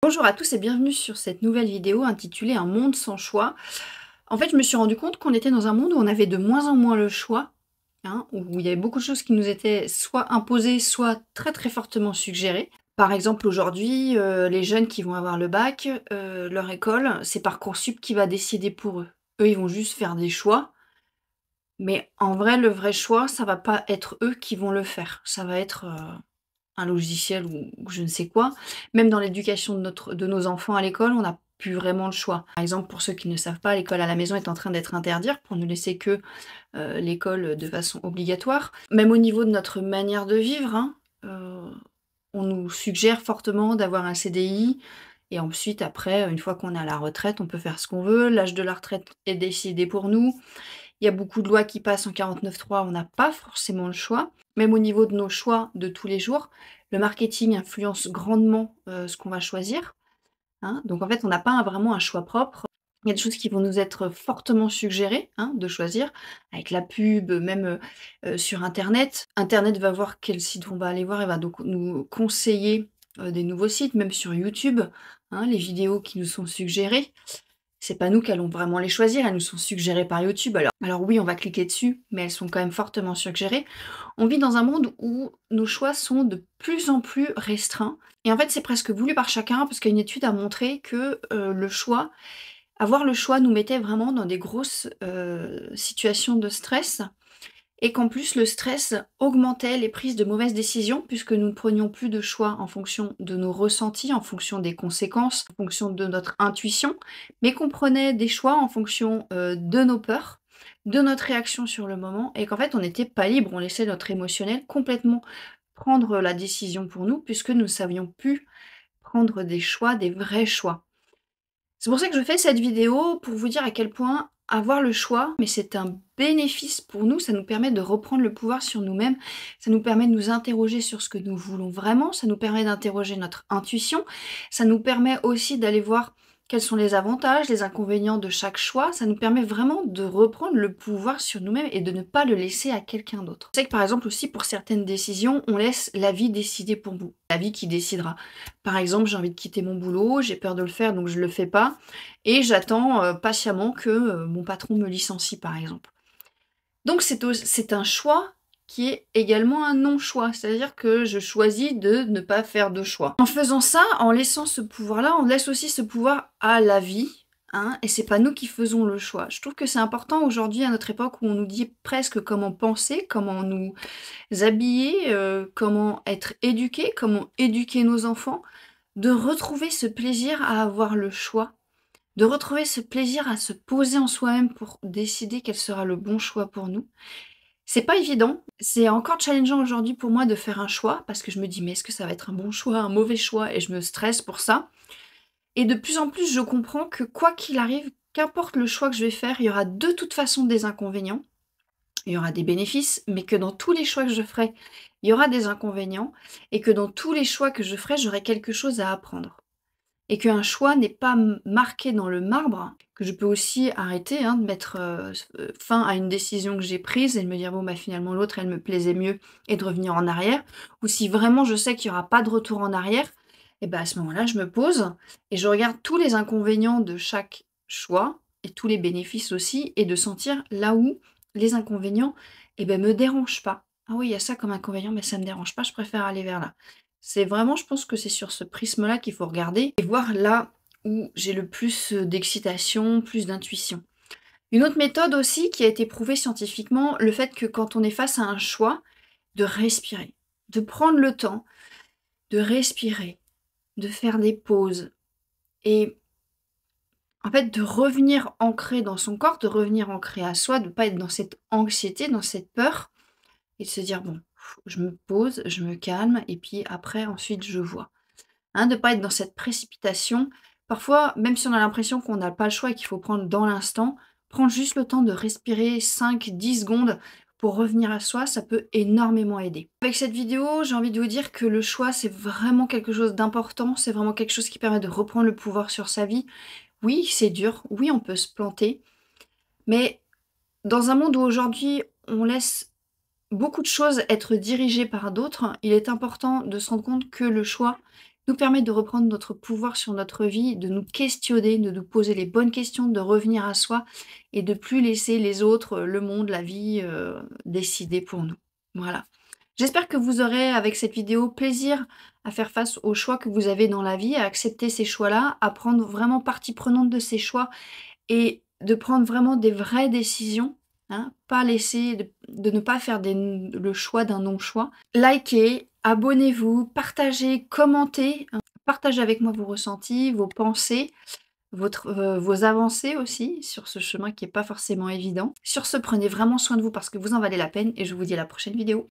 Bonjour à tous et bienvenue sur cette nouvelle vidéo intitulée Un monde sans choix. En fait, je me suis rendu compte qu'on était dans un monde où on avait de moins en moins le choix, hein, où il y avait beaucoup de choses qui nous étaient soit imposées, soit très très fortement suggérées. Par exemple, aujourd'hui, les jeunes qui vont avoir le bac, leur école, c'est Parcoursup qui va décider pour eux. Eux, ils vont juste faire des choix, mais en vrai, le vrai choix, ça va pas être eux qui vont le faire. Ça va être, un logiciel ou je ne sais quoi. Même dans l'éducation de nos enfants à l'école, on n'a plus vraiment le choix. Par exemple, pour ceux qui ne savent pas, l'école à la maison est en train d'être interdite pour ne laisser que, l'école de façon obligatoire. Même au niveau de notre manière de vivre, hein, on nous suggère fortement d'avoir un CDI et ensuite après, une fois qu'on est à la retraite, on peut faire ce qu'on veut. L'âge de la retraite est décidé pour nous. Il y a beaucoup de lois qui passent en 49.3, on n'a pas forcément le choix. Même au niveau de nos choix de tous les jours, le marketing influence grandement, ce qu'on va choisir, hein. Donc en fait, on n'a pas vraiment un choix propre. Il y a des choses qui vont nous être fortement suggérées, hein, de choisir, avec la pub, même, sur internet. Internet va voir quel site on va aller voir et va donc nous conseiller, des nouveaux sites, même sur YouTube, hein, les vidéos qui nous sont suggérées. C'est pas nous qui allons vraiment les choisir, elles nous sont suggérées par YouTube. Alors oui, on va cliquer dessus, mais elles sont quand même fortement suggérées. On vit dans un monde où nos choix sont de plus en plus restreints et en fait, c'est presque voulu par chacun parce qu'une étude a montré que, avoir le choix nous mettait vraiment dans des grosses, situations de stress et qu'en plus le stress augmentait les prises de mauvaises décisions puisque nous ne prenions plus de choix en fonction de nos ressentis, en fonction des conséquences, en fonction de notre intuition, mais qu'on prenait des choix en fonction, de nos peurs, de notre réaction sur le moment et qu'en fait on n'était pas libre, on laissait notre émotionnel complètement prendre la décision pour nous puisque nous ne savions plus prendre des choix, des vrais choix. C'est pour ça que je fais cette vidéo, pour vous dire à quel point avoir le choix, mais c'est un bénéfice pour nous, ça nous permet de reprendre le pouvoir sur nous-mêmes, ça nous permet de nous interroger sur ce que nous voulons vraiment, ça nous permet d'interroger notre intuition, ça nous permet aussi d'aller voir quels sont les avantages, les inconvénients de chaque choix, ça nous permet vraiment de reprendre le pouvoir sur nous-mêmes et de ne pas le laisser à quelqu'un d'autre. C'est que par exemple aussi pour certaines décisions, on laisse la vie décider pour vous, la vie qui décidera. Par exemple, j'ai envie de quitter mon boulot, j'ai peur de le faire donc je le fais pas et j'attends, patiemment que, mon patron me licencie par exemple. Donc c'est un choix qui est également un non-choix, c'est-à-dire que je choisis de ne pas faire de choix. En faisant ça, en laissant ce pouvoir-là, on laisse aussi ce pouvoir à la vie, hein, et c'est pas nous qui faisons le choix. Je trouve que c'est important aujourd'hui à notre époque où on nous dit presque comment penser, comment nous habiller, comment être éduqués, comment éduquer nos enfants, de retrouver ce plaisir à avoir le choix, de retrouver ce plaisir à se poser en soi-même pour décider quel sera le bon choix pour nous. C'est pas évident, c'est encore challengeant aujourd'hui pour moi de faire un choix parce que je me dis: «Mais est-ce que ça va être un bon choix, un mauvais choix?» et je me stresse pour ça et de plus en plus, je comprends que quoi qu'il arrive, qu'importe le choix que je vais faire, il y aura de toute façon des inconvénients. Il y aura des bénéfices, mais que dans tous les choix que je ferai, il y aura des inconvénients et que dans tous les choix que je ferai, j'aurai quelque chose à apprendre. Et qu'un choix n'est pas marqué dans le marbre, que je peux aussi arrêter, hein, de mettre, fin à une décision que j'ai prise et de me dire: «Bon, bah, finalement l'autre, elle me plaisait mieux» et de revenir en arrière. Ou si vraiment je sais qu'il y aura pas de retour en arrière et bah, à ce moment-là, je me pose et je regarde tous les inconvénients de chaque choix et tous les bénéfices aussi et de sentir là où les inconvénients et ben me dérangent pas. «Ah oui, il y a ça comme inconvénient, mais ça me dérange pas, je préfère aller vers là». C'est vraiment je pense que c'est sur ce prisme-là qu'il faut regarder et voir là où j'ai le plus, d'excitation, plus d'intuition. Une autre méthode aussi qui a été prouvée scientifiquement, le fait que quand on est face à un choix, de respirer, de prendre le temps de respirer, de faire des pauses et en fait de revenir ancré dans son corps, de revenir ancré à soi, de ne pas être dans cette anxiété, dans cette peur et de se dire: «Bon, je me pose, je me calme et puis après ensuite je vois». Hein, de pas être dans cette précipitation. Parfois, même si on a l'impression qu'on n'a pas le choix et qu'il faut prendre dans l'instant, prendre juste le temps de respirer 5-10 secondes pour revenir à soi, ça peut énormément aider. Avec cette vidéo, j'ai envie de vous dire que le choix, c'est vraiment quelque chose d'important, c'est vraiment quelque chose qui permet de reprendre le pouvoir sur sa vie. Oui, c'est dur, oui, on peut se planter, mais dans un monde où aujourd'hui on laisse beaucoup de choses être dirigées par d'autres, il est important de se rendre compte que le choix nous permet de reprendre notre pouvoir sur notre vie, de nous questionner, de nous poser les bonnes questions, de revenir à soi et de plus laisser les autres, le monde, la vie, décider pour nous. Voilà. J'espère que vous aurez, avec cette vidéo, plaisir à faire face aux choix que vous avez dans la vie, à accepter ces choix-là, à prendre vraiment partie prenante de ces choix et de prendre vraiment des vraies décisions, hein, pas laisser de ne pas faire le choix d'un non-choix. Likez, abonnez-vous, partagez, commentez, hein, partagez avec moi vos ressentis, vos pensées, vos avancées aussi sur ce chemin qui est pas forcément évident. Sur ce, prenez vraiment soin de vous parce que vous en valez la peine et je vous dis à la prochaine vidéo.